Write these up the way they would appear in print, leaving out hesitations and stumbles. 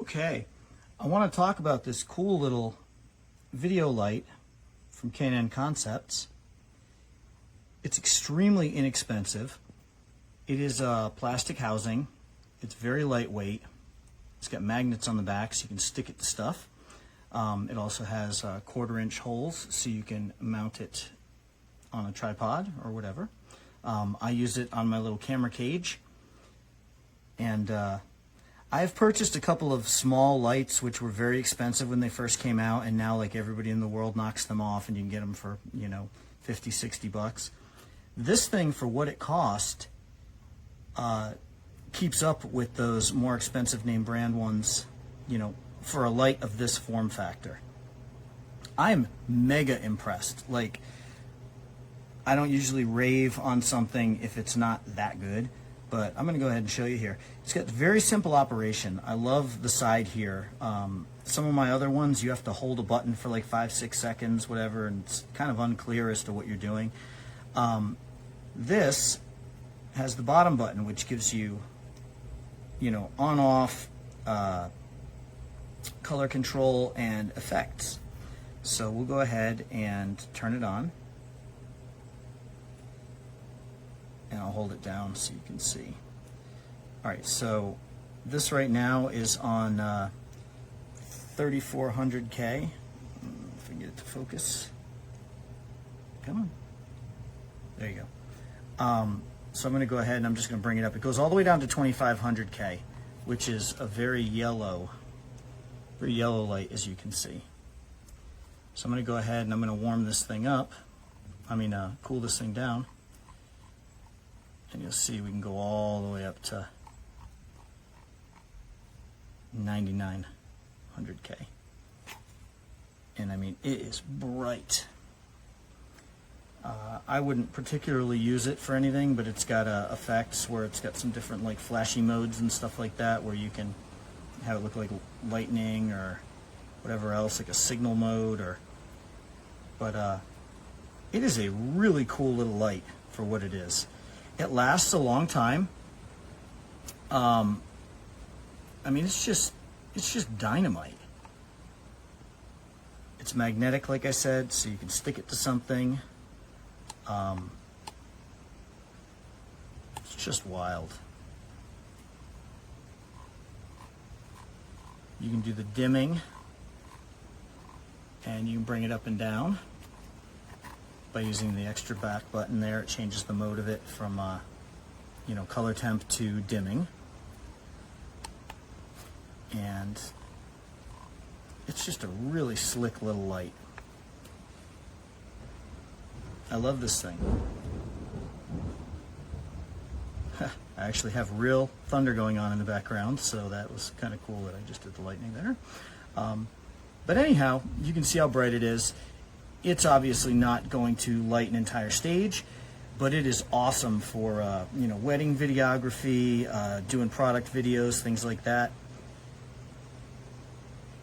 Okay, I want to talk about this cool little video light from K&N Concepts. It's extremely inexpensive. It is a plastic housing. It's very lightweight. It's got magnets on the back so you can stick it to stuff. It also has 1/4-inch holes so you can mount it on a tripod or whatever. I use it on my little camera cage. And I've purchased a couple of small lights which were very expensive when they first came out, and now like everybody in the world knocks them off and you can get them for, you know, 50, 60 bucks. This thing, for what it cost, keeps up with those more expensive name brand ones, you know, for a light of this form factor. I'm mega impressed. Like, I don't usually rave on something if it's not that good, but I'm going to go ahead and show you here. It's got very simple operation. I love the side here. Some of my other ones, you have to hold a button for like 5-6 seconds, whatever, and it's kind of unclear as to what you're doing. This has the bottom button, which gives you, you know, on-off color control and effects. So we'll go ahead and turn it on. And I'll hold it down so you can see. Alright, so this right now is on 3400K. If I can get it to focus. Come on. There you go. So I'm going to go ahead and I'm just going to bring it up. It goes all the way down to 2500K, which is a very yellow light, as you can see. So I'm going to go ahead and I'm going to warm this thing up. Cool this thing down. And you'll see we can go all the way up to 9900K. And I mean, it is bright. I wouldn't particularly use it for anything, but it's got effects where it's got some different like flashy modes and stuff like that, where you can have it look like lightning or whatever else, like a signal mode. But it is a really cool little light for what it is. It lasts a long time. I mean, it's just dynamite. It's magnetic, like I said, so you can stick it to something. It's just wild. You can do the dimming, and you can bring it up and down by using the extra back button there. It changes the mode of it from color temp to dimming, and it's just a really slick little light. I love this thing. I actually have real thunder going on in the background, so that was kind of cool that I just did the lightning there. But anyhow, you can see how bright it is. It's obviously not going to light an entire stage, but it is awesome for wedding videography, doing product videos, things like that.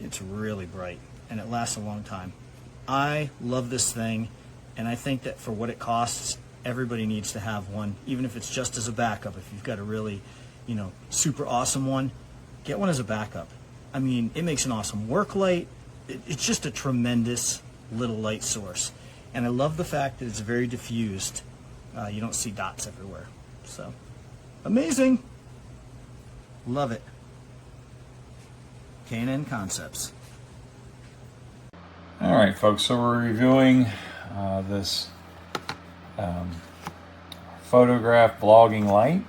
It's really bright, and it lasts a long time. I love this thing, and I think that for what it costs, everybody needs to have one, even if it's just as a backup. If you've got a really, super awesome one, get one as a backup. I mean, it makes an awesome work light. It's just a tremendous little light source, and I love the fact that it's very diffused. You don't see dots everywhere, so amazing. Love it. K&N Concepts. All right, folks, so we're reviewing this photograph blogging light.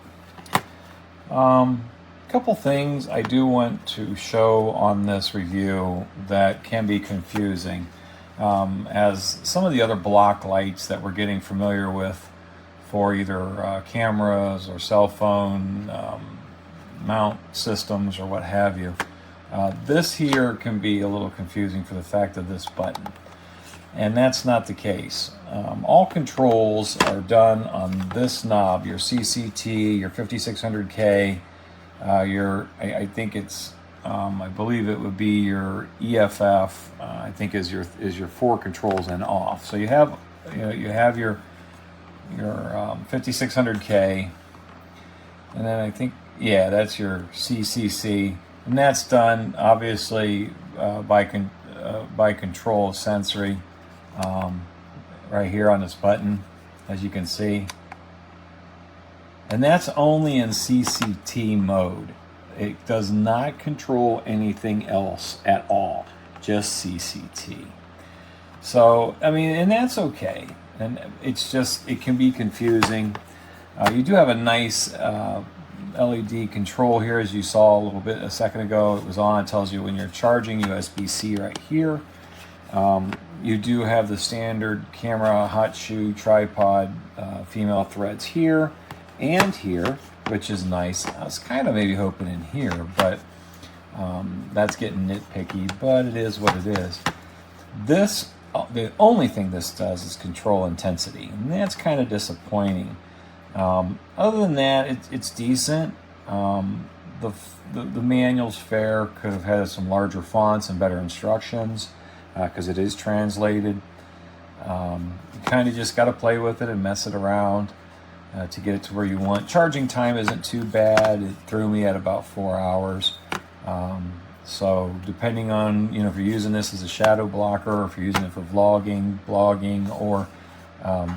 Couple things I do want to show on this review that can be confusing, as some of the other block lights that we're getting familiar with for either cameras or cell phone mount systems or what have you. This here can be a little confusing for the fact of this button, and that's not the case. All controls are done on this knob, your CCT, your 5600K, I think it's, I believe it would be your EFF, I think is your 4 controls and off. So you have your 5600K, and then I think, yeah, that's your CCC. And that's done obviously by control sensory right here on this button, as you can see. And that's only in CCT mode. It does not control anything else at all, just CCT. So, I mean, and that's okay. And it's just, it can be confusing. You do have a nice LED control here, as you saw a second ago. It was on, it tells you when you're charging, USB-C right here. You do have the standard camera, hot shoe, tripod, female threads here and here, which is nice. I was kind of maybe hoping in here, but that's getting nitpicky, but it is what it is. This, the only thing this does is control intensity, and that's kind of disappointing. Other than that, it's decent. The manual's fair. Could have had some larger fonts and better instructions because it is translated. You kind of just got to play with it and mess it around to get it to where you want. Charging time isn't too bad. It threw me at about 4 hours. So depending on, if you're using this as a shadow blocker, or if you're using it for vlogging, blogging, or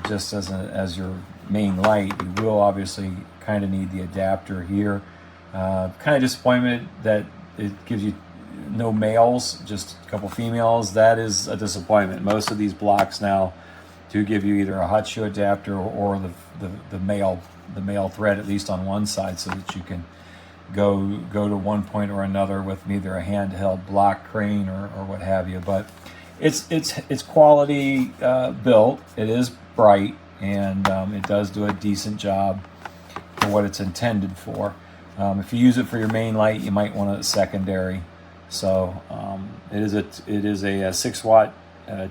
just as your main light, you will obviously kind of need the adapter here. Kind of disappointment that it gives you no males, just a couple females. That is a disappointment. Most of these blocks now do give you either a hot shoe adapter or the male thread, at least on one side, so that you can go to one point or another with either a handheld block crane or what have you. But it's quality built. It is bright, and it does do a decent job for what it's intended for. If you use it for your main light, you might want a secondary. So it is a 6 watt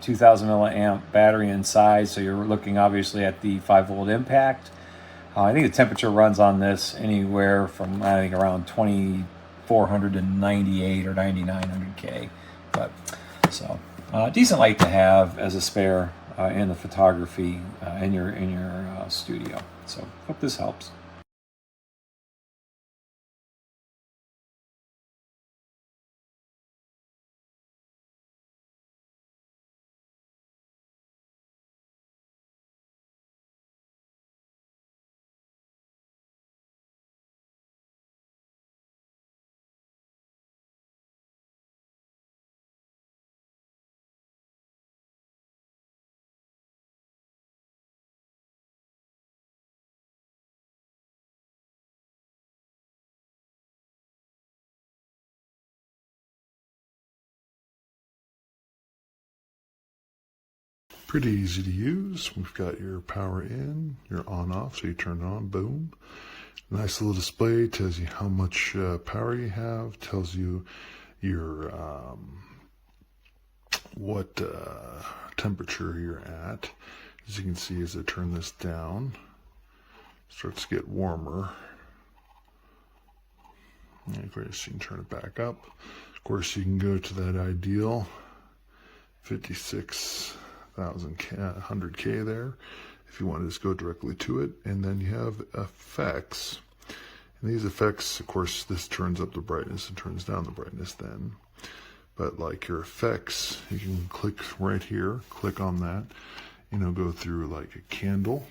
2000 milliamp battery inside, so you're looking obviously at the 5-volt impact. I think the temperature runs on this anywhere from, I think, around 2400 to 98 or 9900K. But so decent light to have as a spare in the photography in your studio. So hope this helps. Pretty easy to use. We've got your power in, your on off, so you turn it on, boom. Nice little display, tells you how much power you have, tells you your what temperature you're at. As you can see, as I turn this down, it starts to get warmer. And of course, you can turn it back up. Of course, you can go to that ideal 100K there if you want to just go directly to it. And then you have effects, and these effects, of course, this turns up the brightness and turns down the brightness then. But like your effects, you can click right here, click on that, go through like a candle,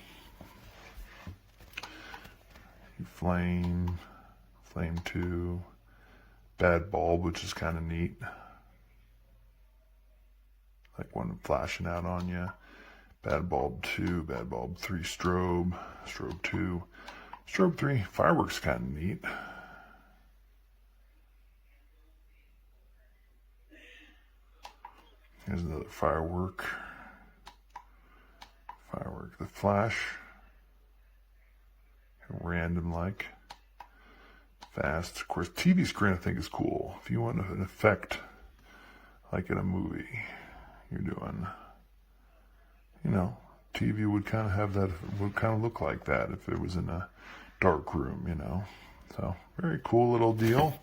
flame 2, bad bulb, which is kind of neat, like one flashing out on you. Bad bulb 2, bad bulb 3, strobe 2, strobe 3, fireworks kind of neat. Here's another firework, the flash, random like, fast. Of course, TV screen I think is cool. If you want an effect like in a movie, you're doing, TV would kind of have that, would kind of look like that if it was in a dark room, So, very cool little deal.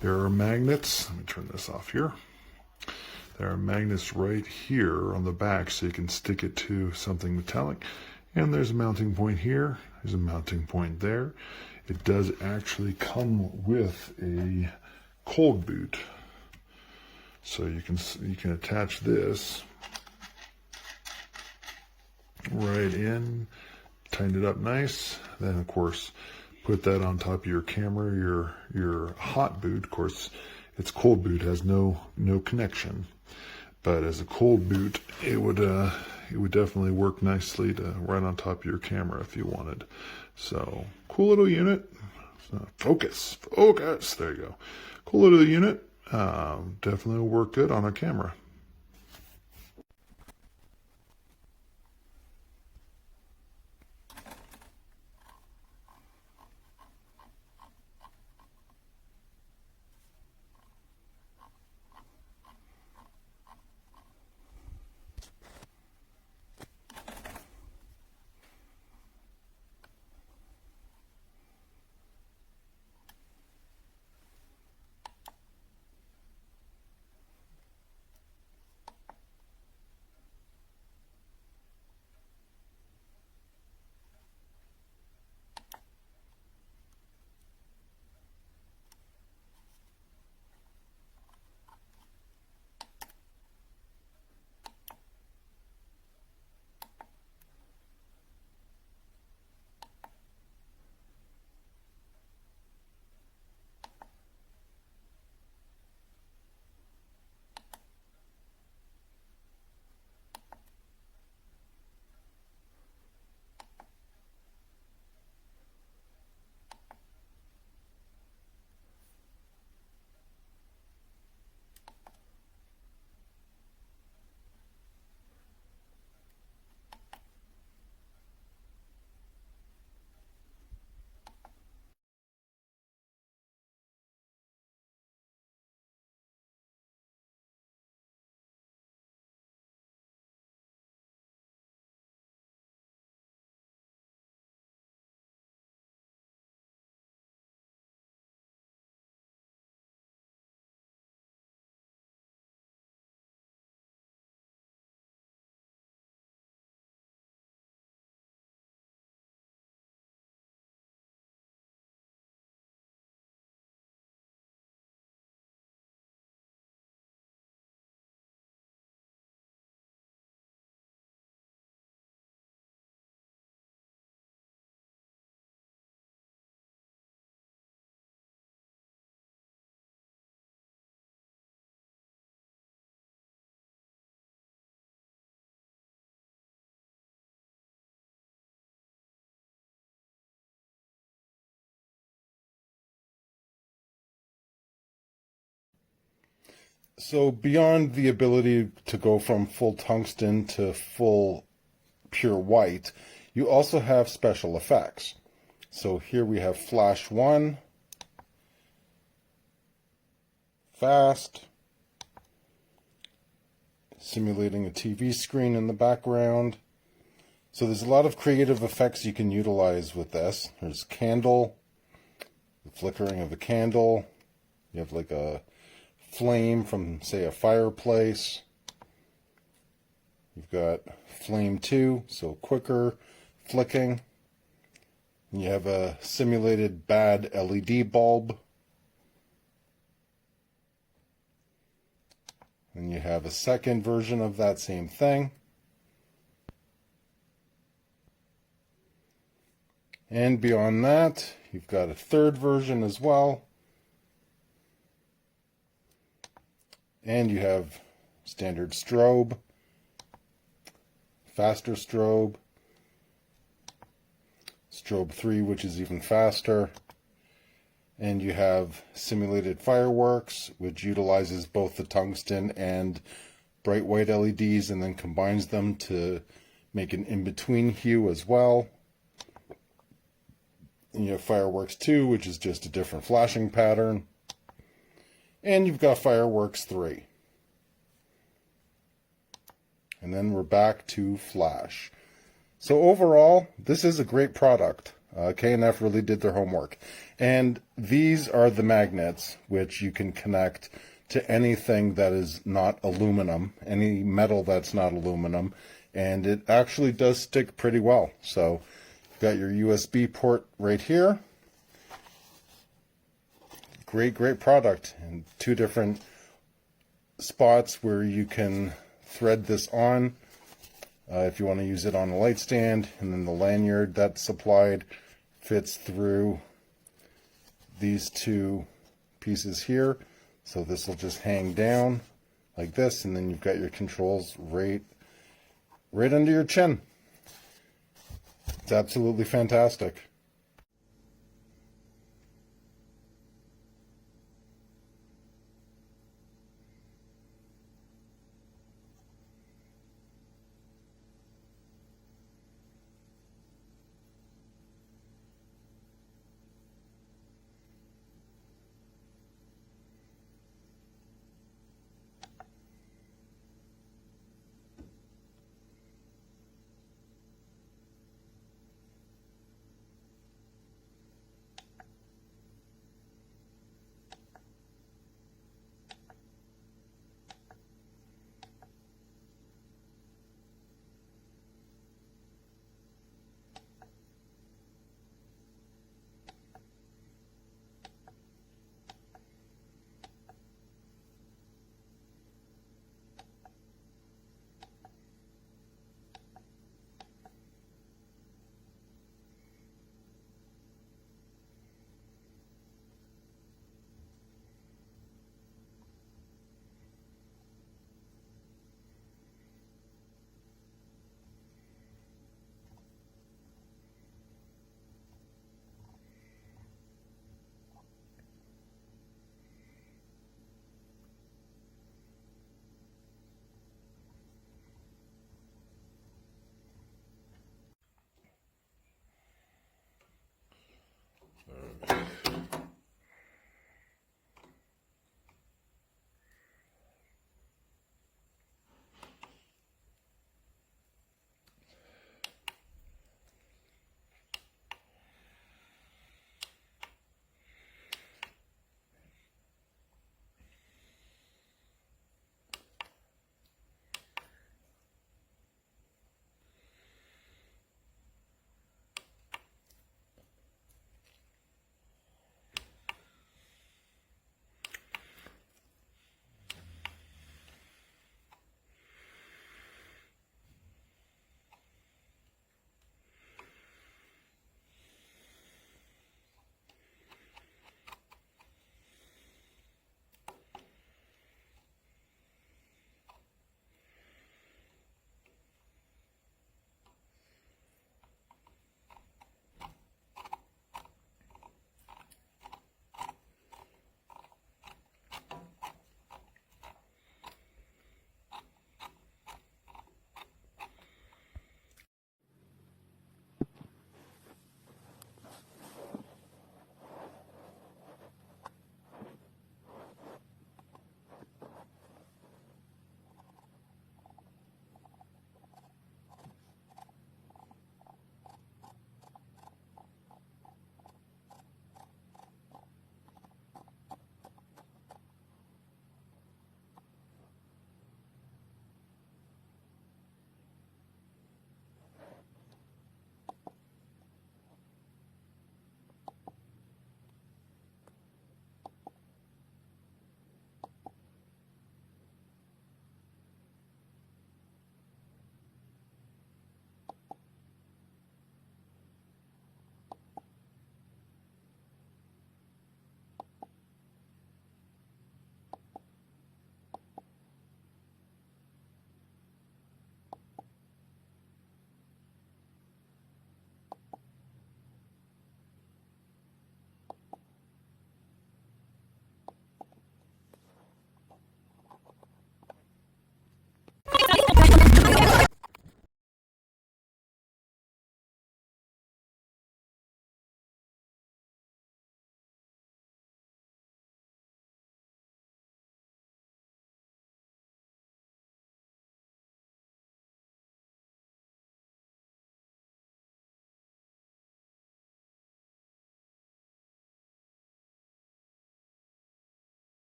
There are magnets. Let me turn this off here. There are magnets right here on the back, so you can stick it to something metallic. And there's a mounting point here. There's a mounting point there. It does actually come with a cold boot. So you can attach this right in, tighten it up nice. Then of course put that on top of your camera, your hot boot. Of course, its cold boot has no connection, but as a cold boot, it would definitely work nicely to right on top of your camera if you wanted. So cool little unit. Focus. There you go. Cool little unit. Definitely will work good on a camera. So beyond the ability to go from full tungsten to full pure white, you also have special effects. So here we have flash 1, fast, simulating a TV screen in the background. So there's a lot of creative effects you can utilize with this. There's candle, the flickering of a candle. You have like a flame from, say, a fireplace. You've got flame 2, so quicker flicking. And you have a simulated bad LED bulb. And you have a second version of that same thing. And beyond that, you've got a third version as well. And you have standard strobe, faster strobe, strobe 3, which is even faster, and you have simulated fireworks, which utilizes both the tungsten and bright white LEDs and then combines them to make an in-between hue as well. And you have fireworks 2, which is just a different flashing pattern. And you've got fireworks 3. And then we're back to flash. So overall, this is a great product. K&F really did their homework. And these are the magnets which you can connect to anything that is not aluminum, any metal that's not aluminum, and it actually does stick pretty well. So you've got your USB port right here. Of great product, and 2 different spots where you can thread this on if you want to use it on a light stand, and then the lanyard that's supplied fits through these 2 pieces here, so this will just hang down like this, and then you've got your controls right under your chin. It's absolutely fantastic.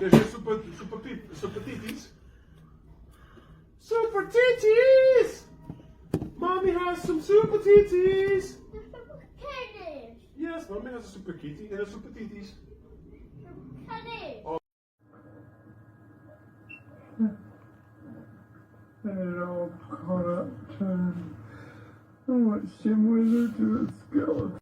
There's your super titties. Super titties! Mommy has some super titties! Yes, mommy has a super kitty and a super titties. Oh. And it all caught up to how much Jim Wizard to the skeleton.